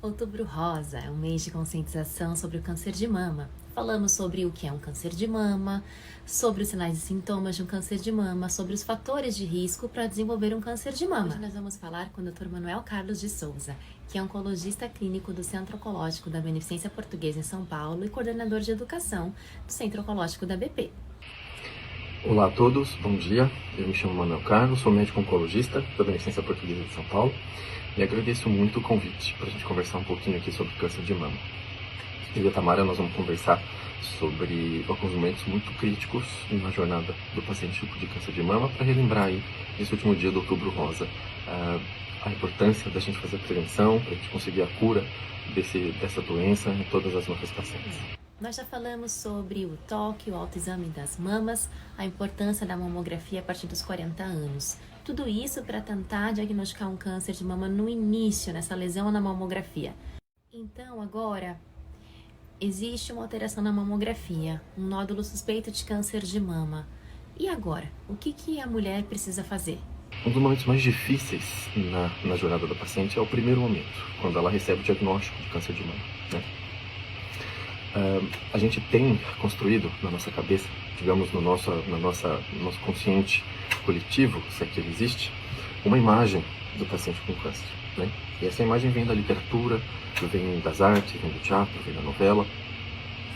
Outubro Rosa é um mês de conscientização sobre o câncer de mama. Falamos sobre o que é um câncer de mama, sobre os sinais e sintomas de um câncer de mama, sobre os fatores de risco para desenvolver um câncer de mama. Hoje nós vamos falar com o Dr. Manuel Carlos de Souza, que é oncologista clínico do Centro Oncológico da Beneficência Portuguesa em São Paulo e coordenador de educação do Centro Oncológico da BP. Olá a todos, bom dia. Eu me chamo Manuel Carlos, sou médico oncologista da Beneficência Portuguesa de São Paulo e agradeço muito o convite para a gente conversar um pouquinho aqui sobre câncer de mama. Eu e a Tamara, nós vamos conversar sobre alguns momentos muito críticos na jornada do paciente de câncer de mama para relembrar aí, esse último dia do Outubro Rosa, a importância da gente fazer a prevenção, para a gente conseguir a cura dessa doença em todas as manifestações. Nós já falamos sobre o toque, o autoexame das mamas, a importância da mamografia a partir dos 40 anos. Tudo isso para tentar diagnosticar um câncer de mama no início, nessa lesão na mamografia. Então, agora, existe uma alteração na mamografia, um nódulo suspeito de câncer de mama. E agora? O que a mulher precisa fazer? Um dos momentos mais difíceis na jornada da paciente é o primeiro momento, quando ela recebe o diagnóstico de câncer de mama, né? A gente tem construído na nossa cabeça, digamos, no nosso consciente coletivo, se é que ele existe, uma imagem do paciente com câncer, né? E essa imagem vem da literatura, vem das artes, vem do teatro, vem da novela,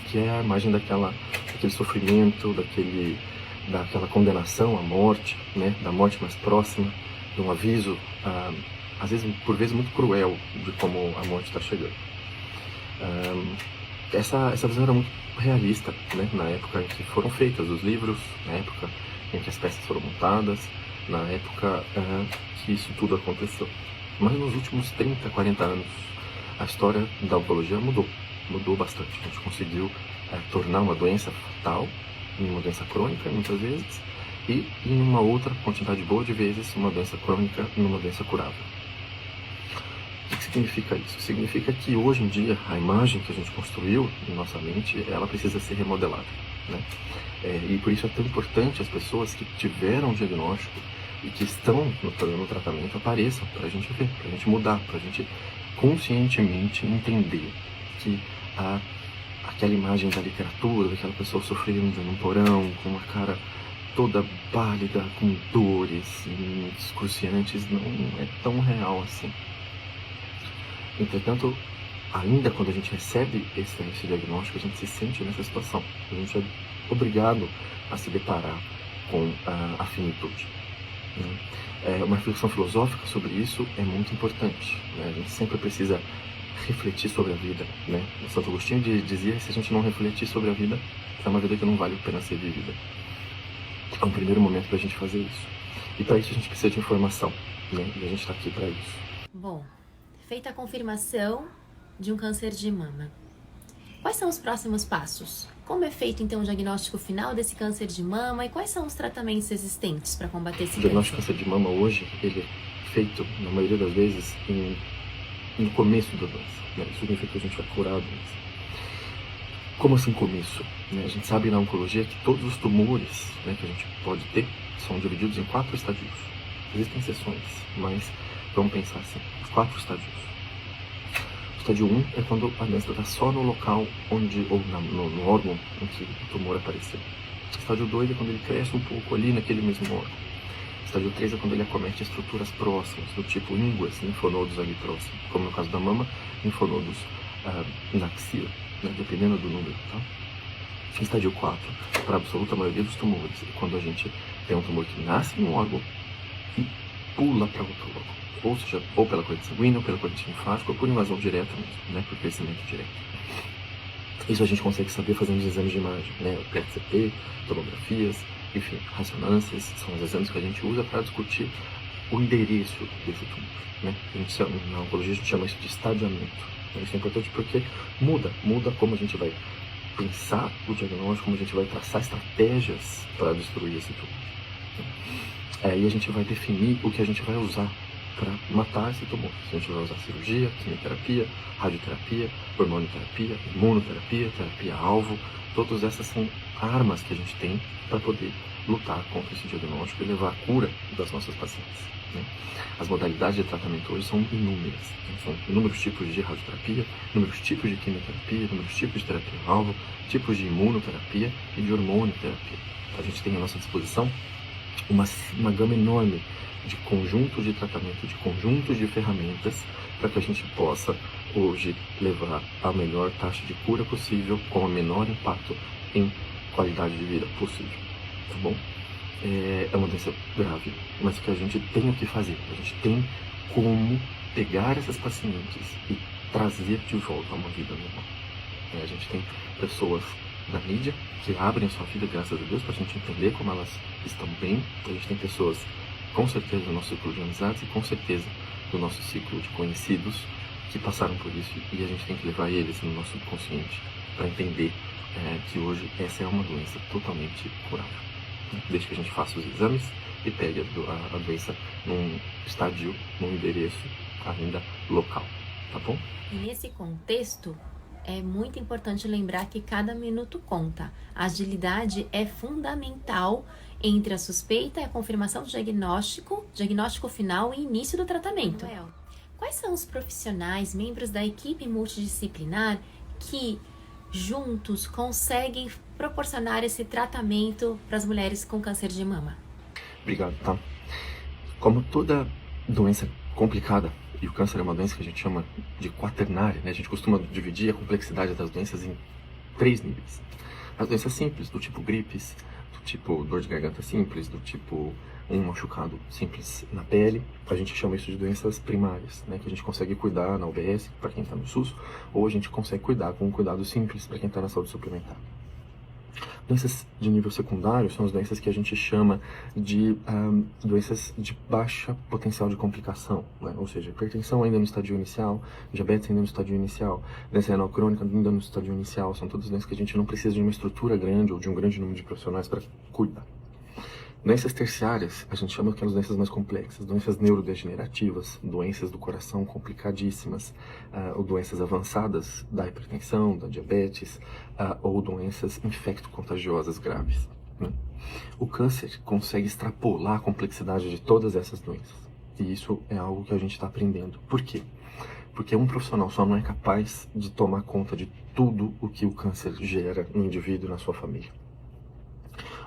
que é a imagem daquele sofrimento, daquela condenação à morte, né? Da morte mais próxima, de um aviso, às vezes, por vezes, muito cruel de como a morte está chegando. Essa visão era muito realista, né? Na época em que foram feitas os livros, na época em que as peças foram montadas, na época que isso tudo aconteceu. Mas nos últimos 30, 40 anos, a história da oncologia mudou bastante. A gente conseguiu tornar uma doença fatal em uma doença crônica, muitas vezes, e em uma outra quantidade boa de vezes, uma doença crônica numa doença curável. O que significa isso? Significa que hoje em dia a imagem que a gente construiu em nossa mente, ela precisa ser remodelada, né? E por isso é tão importante as pessoas que tiveram o diagnóstico e que estão no tratamento apareçam para a gente ver, para a gente mudar, para a gente conscientemente entender que aquela imagem da literatura, daquela pessoa sofrendo num porão, com uma cara toda pálida, com dores excruciantes, não é tão real assim. Entretanto, ainda quando a gente recebe esse diagnóstico, a gente se sente nessa situação. A gente é obrigado a se deparar com a finitude, né? Uma reflexão filosófica sobre isso é muito importante, né? A gente sempre precisa refletir sobre a vida, né? O Santo Agostinho dizia que se a gente não refletir sobre a vida, é uma vida que não vale a pena ser vivida. É um primeiro momento para a gente fazer isso. E para isso a gente precisa de informação, né? E a gente está aqui para isso. Bom, feita a confirmação de um câncer de mama, quais são os próximos passos? Como é feito então o diagnóstico final desse câncer de mama e quais são os tratamentos existentes para combater esse câncer? O diagnóstico de câncer de mama hoje, ele é feito, na maioria das vezes, no começo da doença, né? Isso significa que a gente vai curar a doença. Como assim começo? A gente sabe na oncologia que todos os tumores, né, que a gente pode ter são divididos em 4 estadios. Existem exceções, mas vamos pensar assim, 4 estadios. O estádio 1 é quando a doença está só no local ou no órgão em que o tumor apareceu. O estádio 2 é quando ele cresce um pouco ali naquele mesmo órgão. O estádio 3 é quando ele acomete estruturas próximas, do tipo ínguas, linfonodos ali próximos, como no caso da mama, linfonodos na axila, né, dependendo do número, tá? O estádio 4, para a absoluta maioria dos tumores, é quando a gente tem um tumor que nasce em um órgão e pula para outro órgão. Ou seja, ou pela corrente sanguínea, ou pela corrente linfática, ou por invasão direta mesmo, né, por crescimento direto. Isso a gente consegue saber fazendo os exames de imagem, né, o PET-CT, tomografias, enfim, ressonâncias, são os exames que a gente usa para discutir o endereço desse tumor, né? Na oncologia a gente chama isso de estadiamento. Isso é importante porque muda como a gente vai pensar o diagnóstico, como a gente vai traçar estratégias para destruir esse tumor. E a gente vai definir o que a gente vai usar para matar esse tumor. Se a gente vai usar cirurgia, quimioterapia, radioterapia, hormonioterapia, imunoterapia, terapia-alvo, todas essas são armas que a gente tem para poder lutar contra esse diagnóstico e levar a cura das nossas pacientes, né? As modalidades de tratamento hoje são inúmeras, né? São inúmeros tipos de radioterapia, inúmeros tipos de quimioterapia, inúmeros tipos de terapia-alvo, tipos de imunoterapia e de hormonioterapia. A gente tem à nossa disposição uma gama enorme de conjuntos de tratamento, de conjuntos de ferramentas para que a gente possa hoje levar a melhor taxa de cura possível com o menor impacto em qualidade de vida possível, tá bom? É uma doença grave, mas que a gente tem o que fazer, a gente tem como pegar essas pacientes e trazer de volta a uma vida normal. A gente tem pessoas na mídia que abrem a sua vida, graças a Deus, para a gente entender como elas estão bem. A gente tem pessoas, com certeza, do nosso ciclo de amizades e com certeza do nosso ciclo de conhecidos que passaram por isso, e a gente tem que levar eles no nosso subconsciente para entender que hoje essa é uma doença totalmente curável, desde que a gente faça os exames e pegue a doença num estadio, num endereço ainda local, tá bom? E nesse contexto, é muito importante lembrar que cada minuto conta. A agilidade é fundamental entre a suspeita e a confirmação do diagnóstico final e início do tratamento. Quais são os profissionais, membros da equipe multidisciplinar que juntos conseguem proporcionar esse tratamento para as mulheres com câncer de mama? Obrigado, tá? Como toda doença complicada, e o câncer é uma doença que a gente chama de quaternária, né? A gente costuma dividir a complexidade das doenças em 3 níveis. As doenças simples, do tipo gripes, do tipo dor de garganta simples, do tipo um machucado simples na pele, a gente chama isso de doenças primárias, né? Que a gente consegue cuidar na UBS para quem está no SUS, ou a gente consegue cuidar com um cuidado simples para quem está na saúde suplementar. Doenças de nível secundário são as doenças que a gente chama de doenças de baixa potencial de complicação, né? Ou seja, hipertensão ainda no estádio inicial, diabetes ainda no estádio inicial, doença renal crônica ainda no estádio inicial, são todas doenças que a gente não precisa de uma estrutura grande ou de um grande número de profissionais para cuidar. Doenças terciárias, a gente chama aquelas doenças mais complexas, doenças neurodegenerativas, doenças do coração complicadíssimas, ou doenças avançadas da hipertensão, da diabetes, ou doenças infecto-contagiosas graves, né? O câncer consegue extrapolar a complexidade de todas essas doenças, e isso é algo que a gente está aprendendo. Por quê? Porque um profissional só não é capaz de tomar conta de tudo o que o câncer gera no indivíduo e na sua família.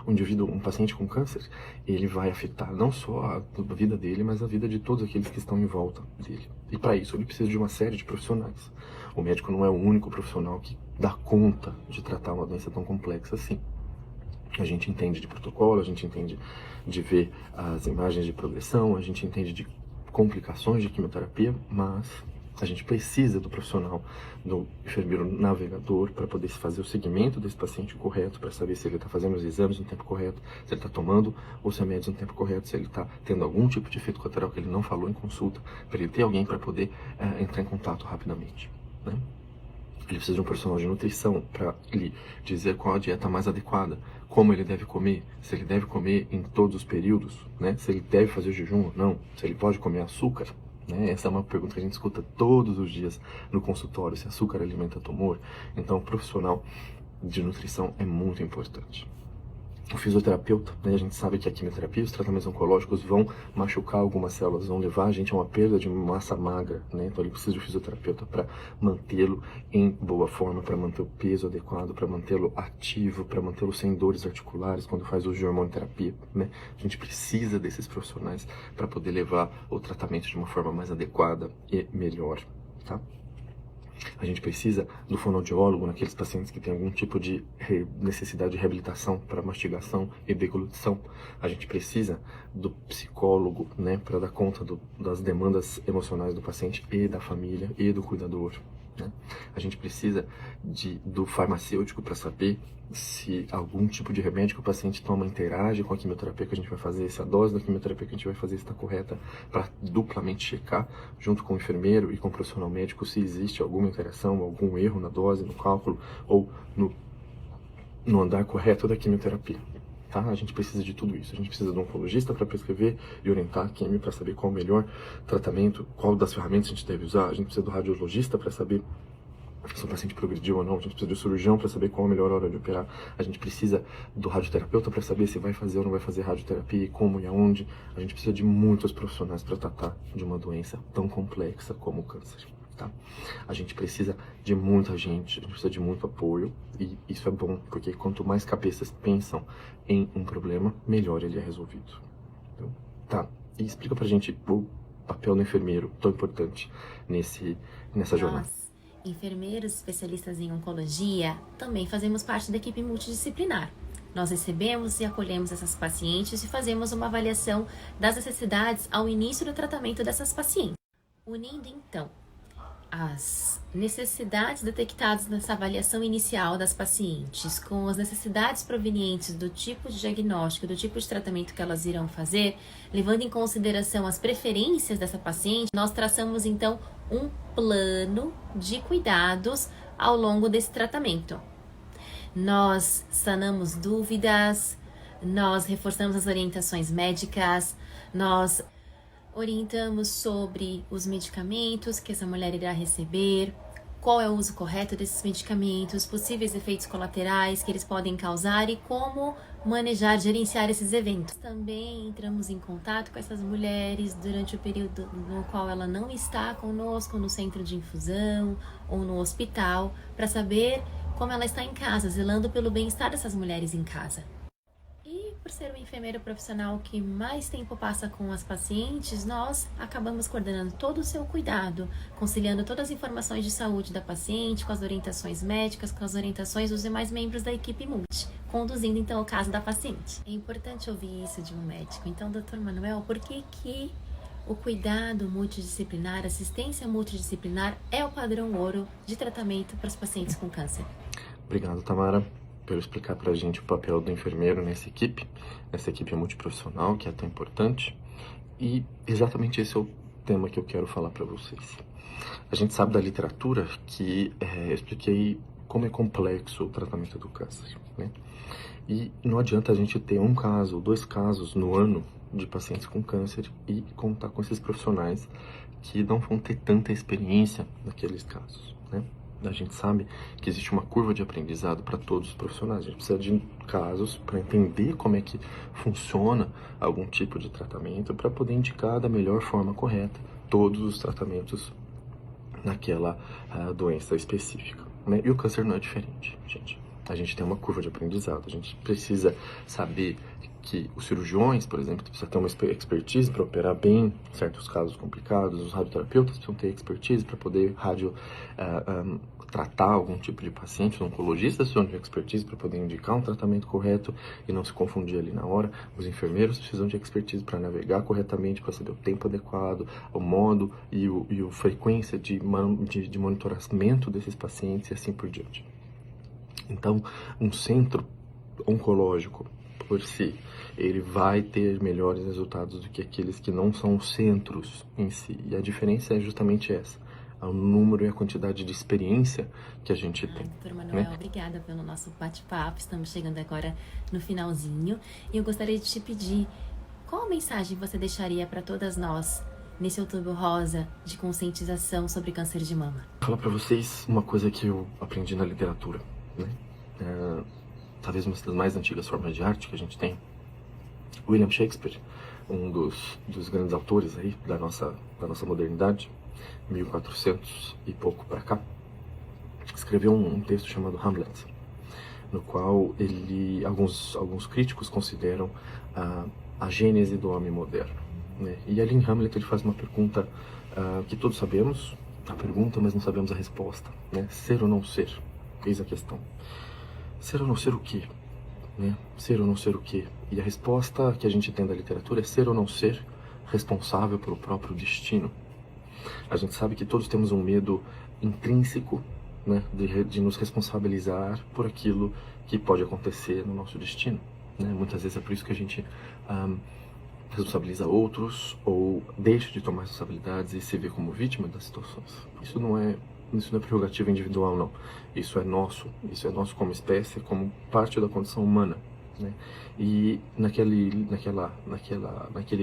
Um paciente com câncer, ele vai afetar não só a vida dele, mas a vida de todos aqueles que estão em volta dele. E para isso ele precisa de uma série de profissionais. O médico não é o único profissional que dá conta de tratar uma doença tão complexa assim. A gente entende de protocolo, a gente entende de ver as imagens de progressão, a gente entende de complicações de quimioterapia, mas a gente precisa do profissional, do enfermeiro navegador, para poder fazer o segmento desse paciente correto, para saber se ele está fazendo os exames no tempo correto, se ele está tomando os remédios no tempo correto, se ele está tendo algum tipo de efeito colateral que ele não falou em consulta, para ele ter alguém para poder entrar em contato rapidamente, né? Ele precisa de um profissional de nutrição para lhe dizer qual a dieta mais adequada, como ele deve comer, se ele deve comer em todos os períodos, né? Se ele deve fazer jejum ou não, se ele pode comer açúcar, né? Essa é uma pergunta que a gente escuta todos os dias no consultório, se açúcar alimenta tumor. Então, o profissional de nutrição é muito importante. O fisioterapeuta, né? A gente sabe que a quimioterapia e os tratamentos oncológicos vão machucar algumas células, vão levar a gente a uma perda de massa magra, né? Então ele precisa de um fisioterapeuta para mantê-lo em boa forma, para manter o peso adequado, para mantê-lo ativo, para mantê-lo sem dores articulares quando faz uso de hormonioterapia, né? A gente precisa desses profissionais para poder levar o tratamento de uma forma mais adequada e melhor, tá? A gente precisa do fonoaudiólogo naqueles pacientes que têm algum tipo de necessidade de reabilitação para mastigação e deglutição. A gente precisa do psicólogo, né, para dar conta das demandas emocionais do paciente e da família e do cuidador, né? A gente precisa do farmacêutico para saber se algum tipo de remédio que o paciente toma interage com a quimioterapia que a gente vai fazer, se a dose da quimioterapia que a gente vai fazer está correta, para duplamente checar junto com o enfermeiro e com o profissional médico se existe alguma interação, algum erro na dose, no cálculo ou no andar correto da quimioterapia. Tá? A gente precisa de tudo isso. A gente precisa de um oncologista para prescrever e orientar a quimio para saber qual o melhor tratamento, qual das ferramentas a gente deve usar. A gente precisa do radiologista para saber se o paciente progrediu ou não, a gente precisa do cirurgião para saber qual a melhor hora de operar, a gente precisa do radioterapeuta para saber se vai fazer ou não vai fazer radioterapia, e como e aonde. A gente precisa de muitos profissionais para tratar de uma doença tão complexa como o câncer, tá? A gente precisa de muita gente, a gente precisa de muito apoio, e isso é bom, porque quanto mais cabeças pensam em um problema, melhor ele é resolvido. Então, tá, e explica pra gente o papel do enfermeiro, tão importante nessa jornada. Nós, enfermeiros especialistas em oncologia, também fazemos parte da equipe multidisciplinar. Nós recebemos e acolhemos essas pacientes e fazemos uma avaliação das necessidades ao início do tratamento dessas pacientes. Unindo, então, as necessidades detectadas nessa avaliação inicial das pacientes com as necessidades provenientes do tipo de diagnóstico, do tipo de tratamento que elas irão fazer, levando em consideração as preferências dessa paciente, nós traçamos então um plano de cuidados ao longo desse tratamento. Nós sanamos dúvidas, nós reforçamos as orientações médicas, nós orientamos sobre os medicamentos que essa mulher irá receber, qual é o uso correto desses medicamentos, possíveis efeitos colaterais que eles podem causar e como manejar, gerenciar esses eventos. Também entramos em contato com essas mulheres durante o período no qual ela não está conosco no centro de infusão ou no hospital, para saber como ela está em casa, zelando pelo bem-estar dessas mulheres em casa. Por ser o enfermeiro profissional que mais tempo passa com as pacientes, nós acabamos coordenando todo o seu cuidado, conciliando todas as informações de saúde da paciente, com as orientações médicas, com as orientações dos demais membros da equipe multi, conduzindo então o caso da paciente. É importante ouvir isso de um médico. Então, Dr. Manuel, por que o cuidado multidisciplinar, assistência multidisciplinar é o padrão ouro de tratamento para os pacientes com câncer? Obrigado, Tamara, por explicar pra gente o papel do enfermeiro nessa equipe multiprofissional, que é tão importante. E exatamente esse é o tema que eu quero falar para vocês. A gente sabe da literatura que eu expliquei como é complexo o tratamento do câncer, né? E não adianta a gente ter um caso, 2 casos no ano de pacientes com câncer e contar com esses profissionais que não vão ter tanta experiência naqueles casos, né? A gente sabe que existe uma curva de aprendizado para todos os profissionais. A gente precisa de casos para entender como é que funciona algum tipo de tratamento para poder indicar da melhor forma correta todos os tratamentos naquela doença específica, né? E o câncer não é diferente, gente. A gente tem uma curva de aprendizado. A gente precisa saber que os cirurgiões, por exemplo, precisam ter uma expertise para operar bem certos casos complicados. Os radioterapeutas precisam ter expertise para poder tratar algum tipo de paciente. Os oncologistas precisam de expertise para poder indicar um tratamento correto e não se confundir ali na hora. Os enfermeiros precisam de expertise para navegar corretamente, para saber o tempo adequado, o modo e a frequência de monitoramento desses pacientes e assim por diante. Então, um centro oncológico, por si, ele vai ter melhores resultados do que aqueles que não são os centros em si. E a diferença é justamente essa, o número e a quantidade de experiência que a gente tem. Doutor Manuel, né? Obrigada pelo nosso bate-papo. Estamos chegando agora no finalzinho. E eu gostaria de te pedir, qual mensagem você deixaria para todas nós nesse Outubro Rosa de conscientização sobre câncer de mama? Vou falar para vocês uma coisa que eu aprendi na literatura, né? Talvez uma das mais antigas formas de arte que a gente tem. William Shakespeare, um dos grandes autores aí da nossa modernidade, 1400 e pouco para cá, escreveu um texto chamado Hamlet, no qual alguns críticos consideram a gênese do homem moderno, né? E ali em Hamlet ele faz uma pergunta que todos sabemos a pergunta, mas não sabemos a resposta, né? Ser ou não ser? Eis a questão. Ser ou não ser o quê? Né? Ser ou não ser o quê? E a resposta que a gente tem da literatura é ser ou não ser responsável pelo próprio destino. A gente sabe que todos temos um medo intrínseco, né, de nos responsabilizar por aquilo que pode acontecer no nosso destino, né? Muitas vezes é por isso que a gente responsabiliza outros ou deixa de tomar responsabilidades e se vê como vítima das situações. Isso não é prerrogativa individual, não. Isso é nosso como espécie, como parte da condição humana, né? E naquele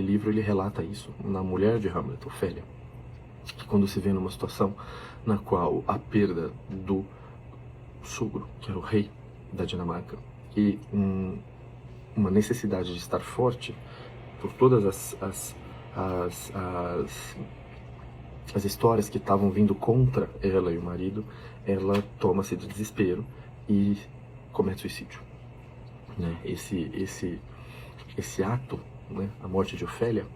livro ele relata isso na mulher de Hamlet, Ofélia, que quando se vê numa situação na qual a perda do sogro, que era o rei da Dinamarca, e uma necessidade de estar forte por todas as histórias que estavam vindo contra ela e o marido, ela toma-se de desespero e comete suicídio. Né? Esse ato, né, a morte de Ofélia,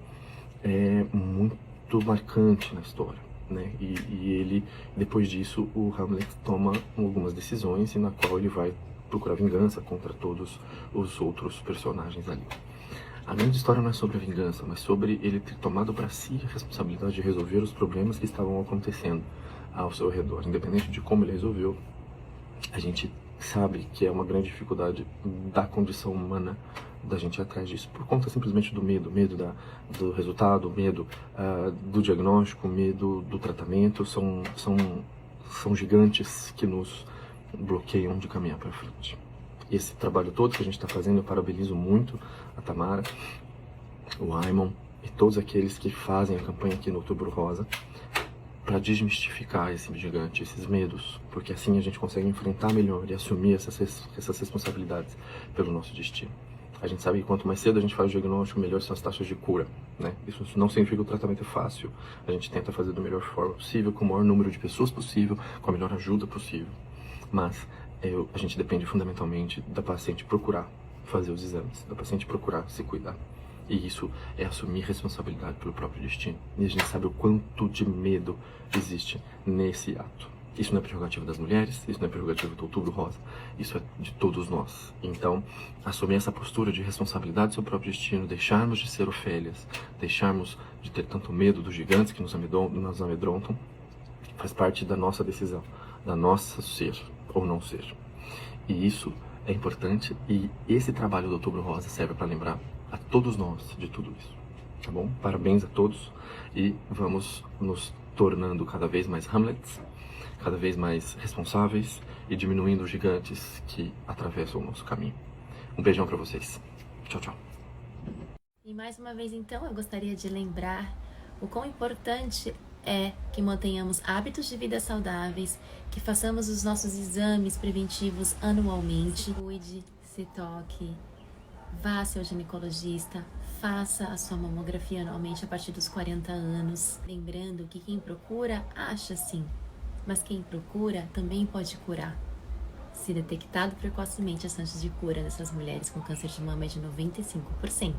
é muito marcante na história. Né? E ele, depois disso, o Hamlet toma algumas decisões e na qual ele vai procurar vingança contra todos os outros personagens ali. A grande história não é sobre a vingança, mas sobre ele ter tomado para si a responsabilidade de resolver os problemas que estavam acontecendo ao seu redor. Independente de como ele resolveu, a gente sabe que é uma grande dificuldade da condição humana da gente ir atrás disso, por conta simplesmente do medo do resultado, medo do diagnóstico, medo do tratamento. São gigantes que nos bloqueiam de caminhar para frente. Esse trabalho todo que a gente está fazendo, eu parabenizo muito a Tamara, o Aimon e todos aqueles que fazem a campanha aqui no Outubro Rosa para desmistificar esse gigante, esses medos, porque assim a gente consegue enfrentar melhor e assumir essas responsabilidades pelo nosso destino. A gente sabe que quanto mais cedo a gente faz o diagnóstico, melhor são as taxas de cura, né? Isso não significa que o tratamento é fácil. A gente tenta fazer da melhor forma possível, com o maior número de pessoas possível, com a melhor ajuda possível. Mas a gente depende fundamentalmente da paciente procurar fazer os exames, da paciente procurar se cuidar. E isso é assumir responsabilidade pelo próprio destino. E a gente sabe o quanto de medo existe nesse ato. Isso não é prerrogativa das mulheres, isso não é prerrogativa do Outubro Rosa, isso é de todos nós. Então, assumir essa postura de responsabilidade do seu próprio destino, deixarmos de ser Ofélias, deixarmos de ter tanto medo dos gigantes que nos amedrontam, faz parte da nossa decisão, da nossa ser ou não ser. E isso é importante, e esse trabalho do Outubro Rosa serve para lembrar a todos nós de tudo isso. Tá bom? Parabéns a todos, e vamos nos tornando cada vez mais Hamlets, cada vez mais responsáveis e diminuindo os gigantes que atravessam o nosso caminho. Um beijão para vocês. Tchau, tchau. E mais uma vez, então, eu gostaria de lembrar o quão importante é que mantenhamos hábitos de vida saudáveis, que façamos os nossos exames preventivos anualmente. Se cuide, se toque, vá ao seu ginecologista, faça a sua mamografia anualmente a partir dos 40 anos. Lembrando que quem procura, acha sim, mas quem procura também pode curar. Se detectado precocemente, as chances de cura dessas mulheres com câncer de mama é de 95%.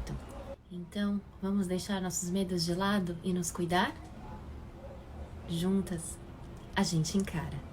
Então, vamos deixar nossos medos de lado e nos cuidar? Juntas, a gente encara.